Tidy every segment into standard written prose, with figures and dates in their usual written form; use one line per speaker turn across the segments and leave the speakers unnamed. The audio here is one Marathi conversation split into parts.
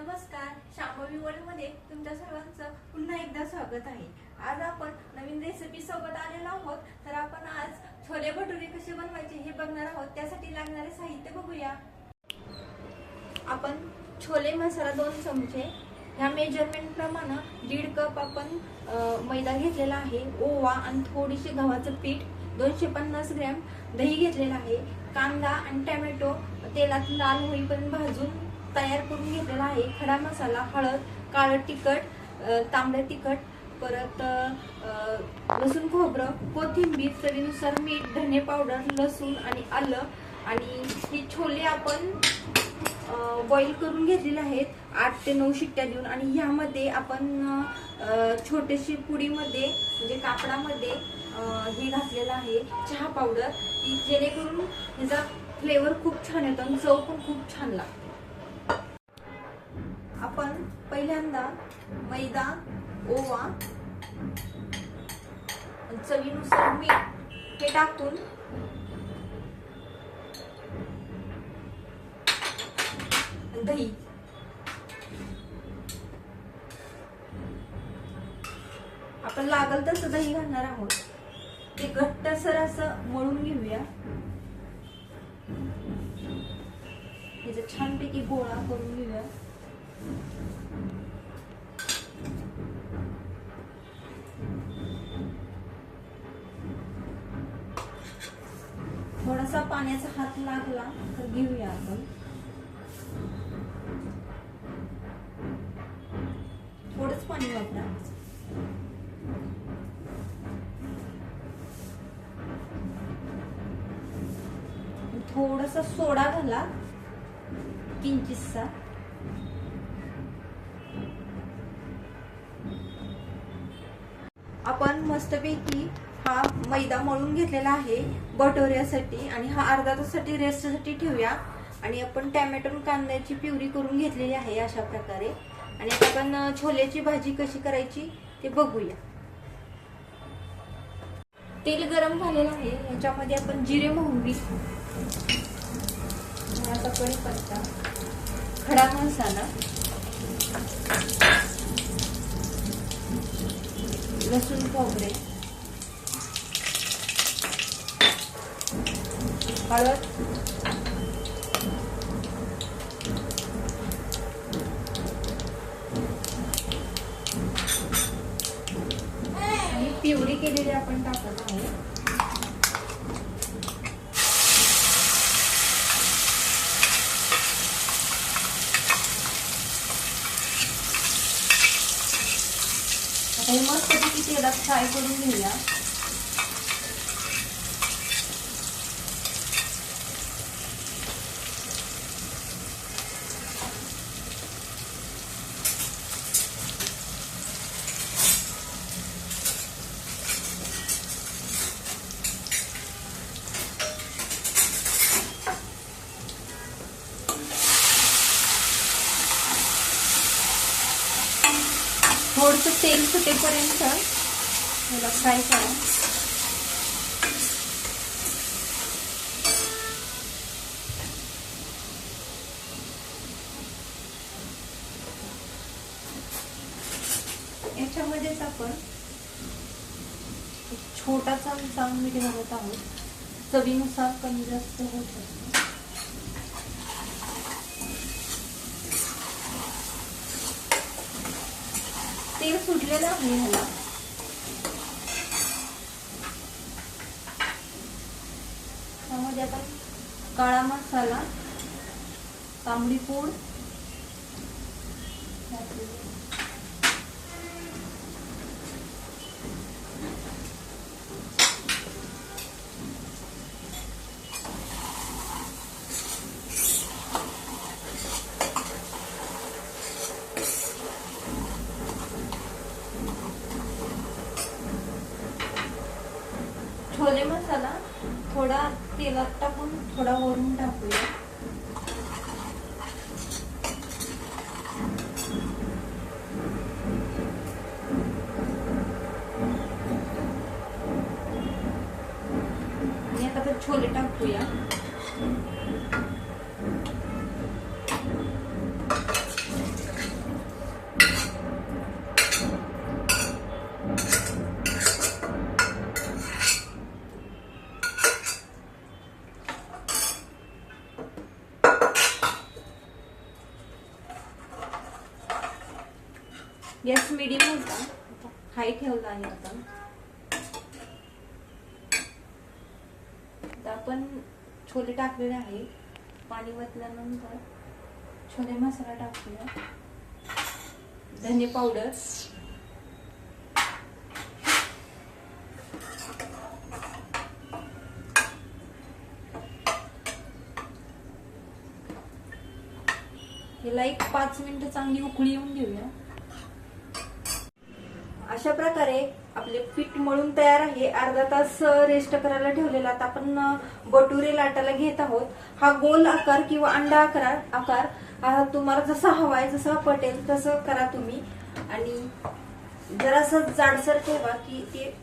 नमस्कार, शांभवी वर्ल्डमध्ये तुमच्या सर्वांचं पुन्हा एकदा स्वागत आहे। आज आपण नवीन रेसिपी सोबत आलेलो आहोत। तर आपण आज छोले भटुरे कसे बनवायचे हे बघणार आहोत। त्यासाठी लागणारे साहित्य बघूया। आपण छोले मसाला 2 चमचे, ह्या मेजरमेंट प्रमाणे 1.5 कप आपण मैदा घेतलेला आहे, ओवा आणि थोडीशी गव्हाचं पीठ, 250 ग्रॅम दही घेतलेला आहे, कांदा आणि टोमॅटो तेलात लाल होईपर्यंत भाजून तयार करून घेतलेला आहे, खडा मसाला, हळद, काळं तिखट, तांबडं तिखट, परत लसूण खोबरं, कोथिंबीर, चवीनुसार मीठ, धने पावडर, लसूण आणि आलं। आणि हे छोले आपण बॉईल करून घेतलेले आहेत 8 ते 9 शिट्ट्या देऊन। आणि यामध्ये आपण छोटीशी पुडीमध्ये म्हणजे कापडामध्ये हे घातलेलं आहे चहा पावडर, जेणेकरून ह्याचा फ्लेवर खूप छान येतो आणि चव पण खूप छान लागते। आपण पहिल्यांदा मैदा, ओवा, चवीनुसार मीठ हे टाकून दही, आपण लागल तसं दही घालणार आहोत। ते घट्टसर असं मळून घेऊया, त्याचा छानपैकी गोळा करून घेऊया। थोडासा पाण्याचा हात लागला तर घेऊया आपण, थोडंच पाणी वापरा। थोडासा सोडा घाला किंचितसा। आपण मस्तपैकी हा मैदा मळून घेतलेला आहे भटुऱ्यासाठी, आणि हा अर्धा तासासाठी रेस्टसाठी ठेवूया। आणि आपण टोमॅटो आणि कांद्याची प्युरी करून घेतलेली आहे अशा प्रकारे। आणि आता आपण छोल्याची भाजी कशी करायची ते बघूया। तेल गरम झालेलं आहे, याच्यामध्ये आपण जिरे, मोहरी, कढीपत्ता, खडा मसाला, लसूण खोबरे, हळद, आणि प्युरी केलेली आपण टाकत आहोत। हे मस्त पैकी तेलात फ्राय करून घेऊया। थोडंसं तेल सुटेपर्यंत याला फ्राय करा। याच्यामध्येच आपण एक छोटा चमचा मीठ घालत आहोत, चवीनुसार कमी जास्त होऊ शकतो। तेल सुटलेलं आहे ह्याला, त्यामध्ये आता काळा मसाला, तांबडी पूड, छोले मसाला थोडा तेलात टाकून थोडा वरून टाकूया। आणि आता आपण छोले टाकूया। गॅस मीडियम होता, हाय ठेवला आहे आता आपण छोले टाकलेले आहे. पाणी वतल्यानंतर छोले मसाला टाकूया, धने पावडर, याला एक 5 मिनिटं चांगली उकळी येऊन देऊया. अशा प्रकारे आपले पीठ मळून तयार आहे. अर्धा तास रेस्ट करायला ठेवलेला. आता आपण बटुरे लाटायला घेत आहोत. हा गोल आकार किंवा अंडा आकार तुम्हाला जसा हवाय, जसा पटेल तसं करा तुम्ही. आणि जरासं जाडसर ठेवा की ते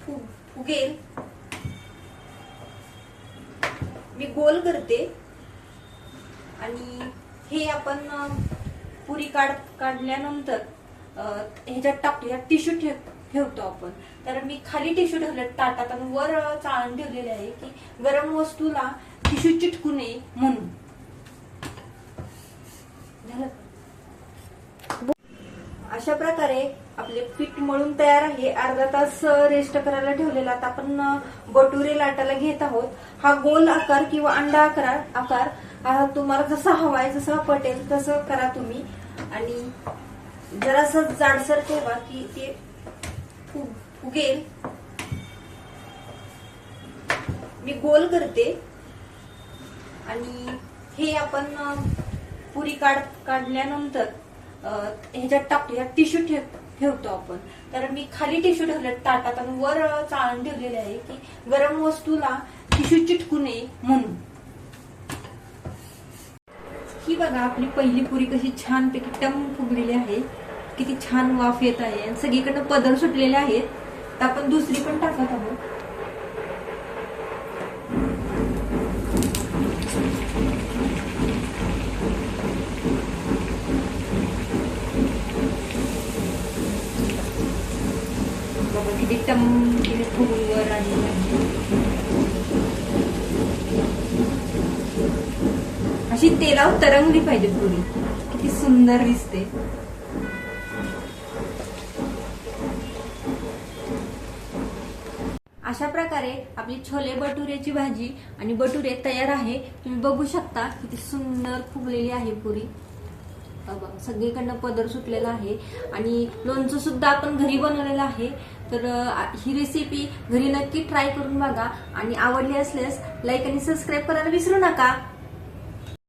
फुगेल. मी गोल करते आणि हे आपण पुरी काढल्यानंतर ह्याच्यात टाकतो. ह्यात टिश्यू ठेवतो आपण. तर मी खाली टिश्यू ठेवले ताटात आणि वर चाळण ठेवलेले आहे की गरम वस्तूला टिश्यू चिटकू नये म्हणून. झालं. अशा प्रकारे आपले पीठ मळून तयार आहे. अर्धा तास रेस्ट करायला ठेवलेला. आता आपण बटुरे लाटायला घेत आहोत. हा गोल आकार किंवा अंडा आकार तुम्हाला जसा हवाय, जसा पटेल तसं करा तुम्ही. आणि जरासं जाडसर ठेवा की ते फुगेल. मी गोल करते आणि हे आपण पुरी काढल्यानंतर ह्याच्यात टाकतो. ह्यात टिश्यू ठेवतो आपण. तर मी खाली टिश्यू ठेवले ताटात आणि वर चाळण ठेवलेले आहे की गरम वस्तूला टिश्यू चिटकू नये म्हणून. ही बघा आपली पहिली पुरी कशी छानपैकी टम फुगलेली आहे. किती छान वाफ येत आहे आणि सगळीकडनं पदर सुटलेले आहेत. तर आपण दुसरी पण टाकत आहोत. बघा किती टम किती फुगून वर आलेली आहे. अशी तेलावर तरंगली पाहिजे पुरी. किती सुंदर दिसते. अशा प्रकारे आपली छोले भटुरेची भाजी आणि भटुरे तयार आहे. तुम्ही बघू शकता किती सुंदर फुगलेली आहे पुरी. सगळीकडनं पदर सुटलेला आहे. आणि लोणचं सुद्धा आपण घरी बनवलेलं आहे. तर ही रेसिपी घरी नक्की ट्राय करून बघा आणि आवडली असल्यास लाईक आणि सबस्क्राईब करायला विसरू नका.